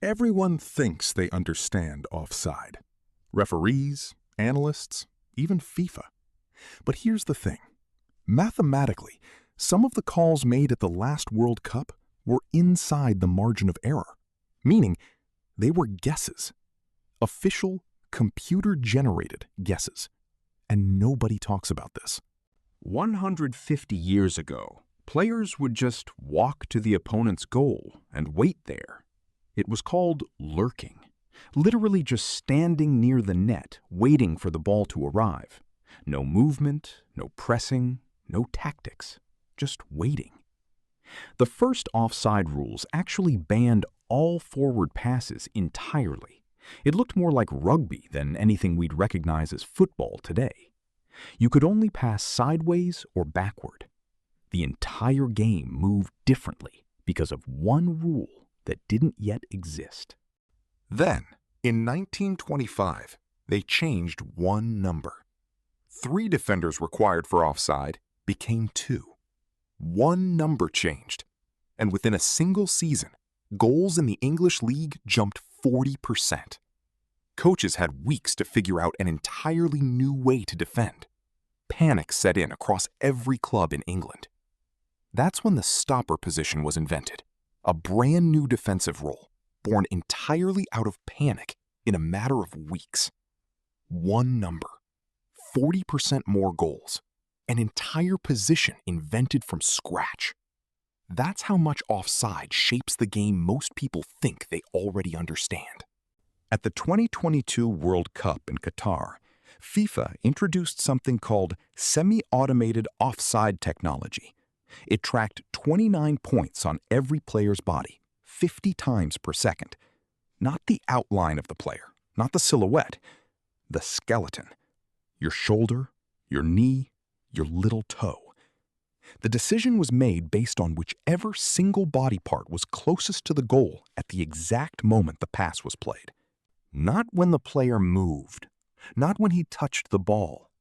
Everyone thinks they understand offside. Referees, analysts, even FIFA. But here's the thing. Mathematically, some of the calls made at the last World Cup were inside the margin of error, meaning they were guesses. Official, computer-generated guesses. And nobody talks about this. 150 years ago, players would just walk to the opponent's goal and wait there. It was called lurking, literally just standing near the net, waiting for the ball to arrive. No movement, no pressing, no tactics, just waiting. The first offside rules actually banned all forward passes entirely. It looked more like rugby than anything we'd recognize as football today. You could only pass sideways or backward. The entire game moved differently because of one rule that didn't yet exist. Then, in 1925, they changed one number. 3 defenders required for offside became 2. One number changed, and within a single season, goals in the English league jumped 40%. Coaches had weeks to figure out an entirely new way to defend. Panic set in across every club in England. That's when the stopper position was invented, a brand new defensive role, born entirely out of panic in a matter of weeks. One number, 40% more goals, an entire position invented from scratch. That's how much offside shapes the game most people think they already understand. At the 2022 World Cup in Qatar, FIFA introduced something called semi-automated offside technology. It tracked 29 points on every player's body, 50 times per second. Not the outline of the player, not the silhouette, the skeleton. Your shoulder, your knee, your little toe. The decision was made based on whichever single body part was closest to the goal at the exact moment the pass was played. Not when the player moved, not when he touched the ball.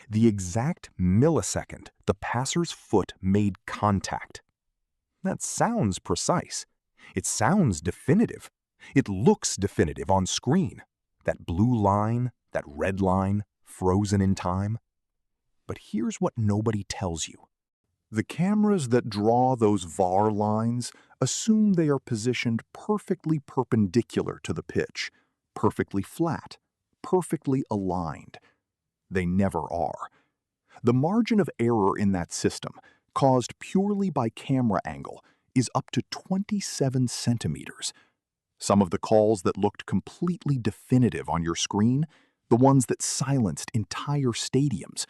The exact millisecond the passer's foot made contact. That sounds precise. It sounds definitive. It looks definitive on screen. That blue line, that red line, frozen in time. But here's what nobody tells you. The cameras that draw those VAR lines assume they are positioned perfectly perpendicular to the pitch, perfectly flat, perfectly aligned. They never are. The margin of error in that system, caused purely by camera angle, is up to 27 centimeters. Some of the calls that looked completely definitive on your screen, the ones that silenced entire stadiums,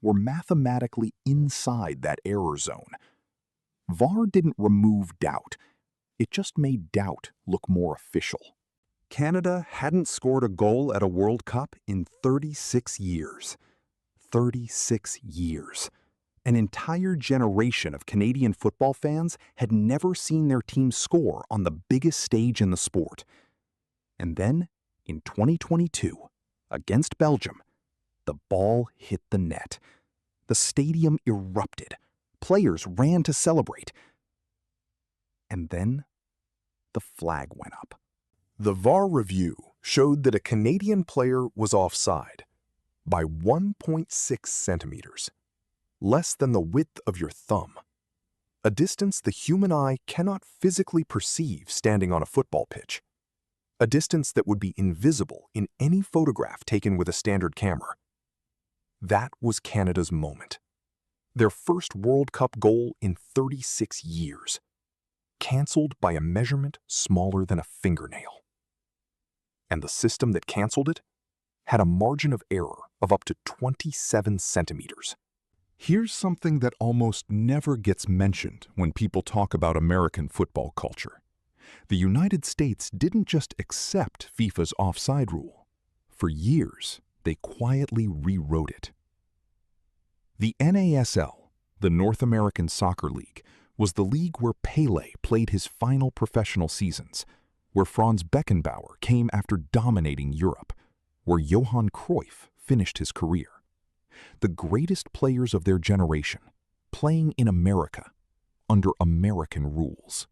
were mathematically inside that error zone. VAR didn't remove doubt. It just made doubt look more official. Canada hadn't scored a goal at a World Cup in 36 years. 36 years. An entire generation of Canadian football fans had never seen their team score on the biggest stage in the sport. And then, in 2022, against Belgium, the ball hit the net. The stadium erupted. Players ran to celebrate. And then, the flag went up. The VAR review showed that a Canadian player was offside by 1.6 centimeters, less than the width of your thumb, a distance the human eye cannot physically perceive standing on a football pitch, a distance that would be invisible in any photograph taken with a standard camera. That was Canada's moment. Their first World Cup goal in 36 years, canceled by a measurement smaller than a fingernail. And the system that canceled it had a margin of error of up to 27 centimeters. Here's something that almost never gets mentioned when people talk about American football culture. The United States didn't just accept FIFA's offside rule. For years, they quietly rewrote it. The NASL, the North American Soccer League, was the league where Pelé played his final professional seasons, where Franz Beckenbauer came after dominating Europe, where Johan Cruyff finished his career. The greatest players of their generation, playing in America, under American rules.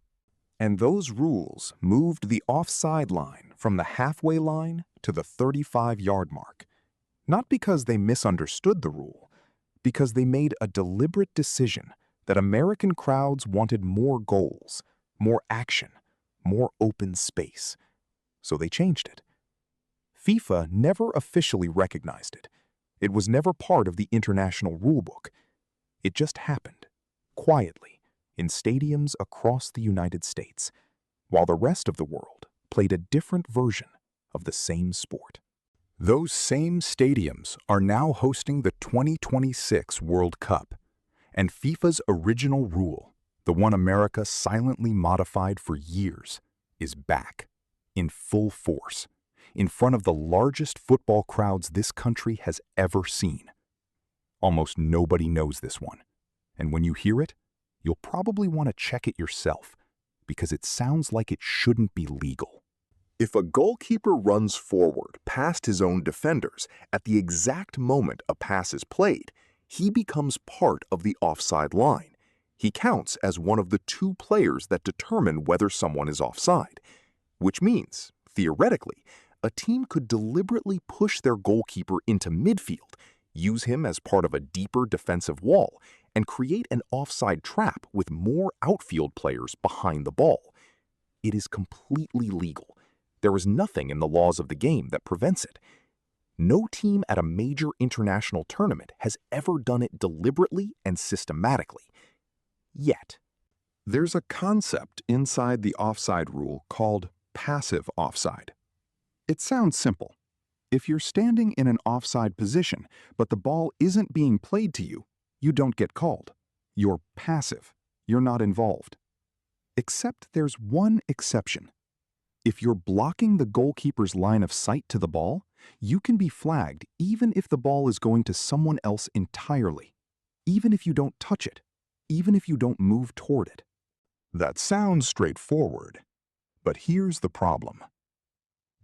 And those rules moved the offside line from the halfway line to the 35-yard mark. Not because they misunderstood the rule, because they made a deliberate decision that American crowds wanted more goals, more action, more open space. So they changed it. FIFA never officially recognized it. It was never part of the international rulebook. It just happened, quietly, in stadiums across the United States, while the rest of the world played a different version of the same sport. Those same stadiums are now hosting the 2026 World Cup, and FIFA's original rule, the one America silently modified for years, is back, in full force, in front of the largest football crowds this country has ever seen. Almost nobody knows this one, and when you hear it, you'll probably want to check it yourself, because it sounds like it shouldn't be legal. If a goalkeeper runs forward past his own defenders at the exact moment a pass is played, he becomes part of the offside line. He counts as one of the two players that determine whether someone is offside, which means, theoretically, a team could deliberately push their goalkeeper into midfield, use him as part of a deeper defensive wall, and create an offside trap with more outfield players behind the ball. It is completely legal. There is nothing in the laws of the game that prevents it. No team at a major international tournament has ever done it deliberately and systematically. Yet. There's a concept inside the offside rule called passive offside. It sounds simple. If you're standing in an offside position, but the ball isn't being played to you, you don't get called. You're passive. You're not involved. Except there's one exception. If you're blocking the goalkeeper's line of sight to the ball, you can be flagged even if the ball is going to someone else entirely, even if you don't touch it, even if you don't move toward it. That sounds straightforward, but here's the problem.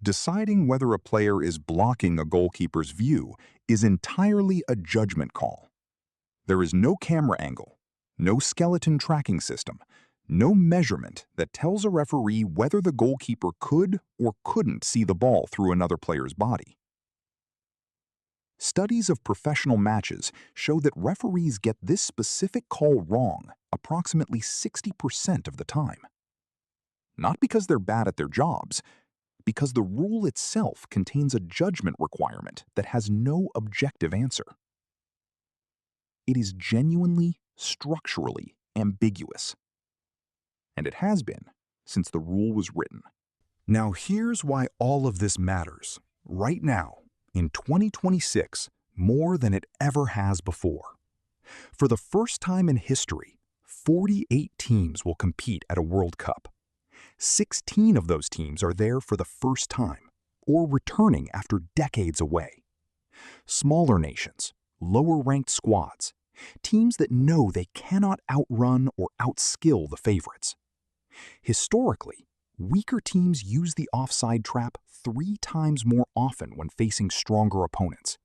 Deciding whether a player is blocking a goalkeeper's view is entirely a judgment call. There is no camera angle, no skeleton tracking system, no measurement that tells a referee whether the goalkeeper could or couldn't see the ball through another player's body. Studies of professional matches show that referees get this specific call wrong approximately 60% of the time. Not because they're bad at their jobs, because the rule itself contains a judgment requirement that has no objective answer. It is genuinely, structurally ambiguous. And it has been since the rule was written. Now here's why all of this matters, right now, in 2026, more than it ever has before. For the first time in history, 48 teams will compete at a World Cup. 16 of those teams are there for the first time, or returning after decades away. Smaller nations, lower-ranked squads, teams that know they cannot outrun or outskill the favorites. Historically, weaker teams use the offside trap 3 times more often when facing stronger opponents.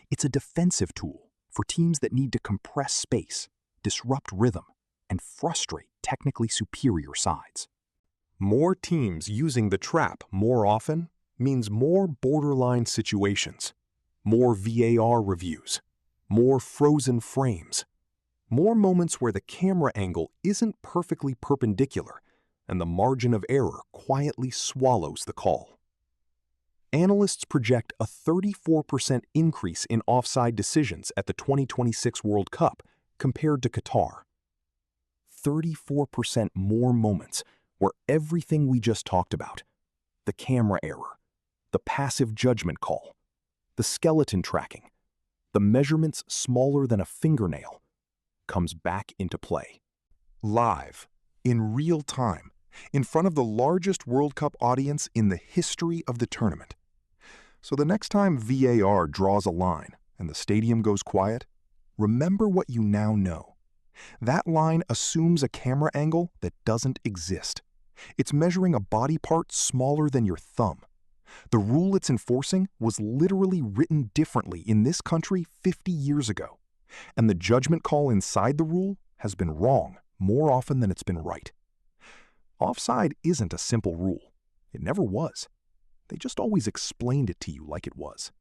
It's a defensive tool for teams that need to compress space, disrupt rhythm, and frustrate technically superior sides. More teams using the trap more often means more borderline situations, more VAR reviews, more frozen frames, more moments where the camera angle isn't perfectly perpendicular and the margin of error quietly swallows the call. Analysts project a 34% increase in offside decisions at the 2026 World Cup compared to Qatar. 34% more moments where everything we just talked about, the camera error, the passive judgment call, the skeleton tracking, the measurements smaller than a fingernail, comes back into play. Live, in real time, in front of the largest World Cup audience in the history of the tournament. So the next time VAR draws a line and the stadium goes quiet, remember what you now know. That line assumes a camera angle that doesn't exist. It's measuring a body part smaller than your thumb. The rule it's enforcing was literally written differently in this country 50 years ago. And the judgment call inside the rule has been wrong more often than it's been right. Offside isn't a simple rule. It never was. They just always explained it to you like it was.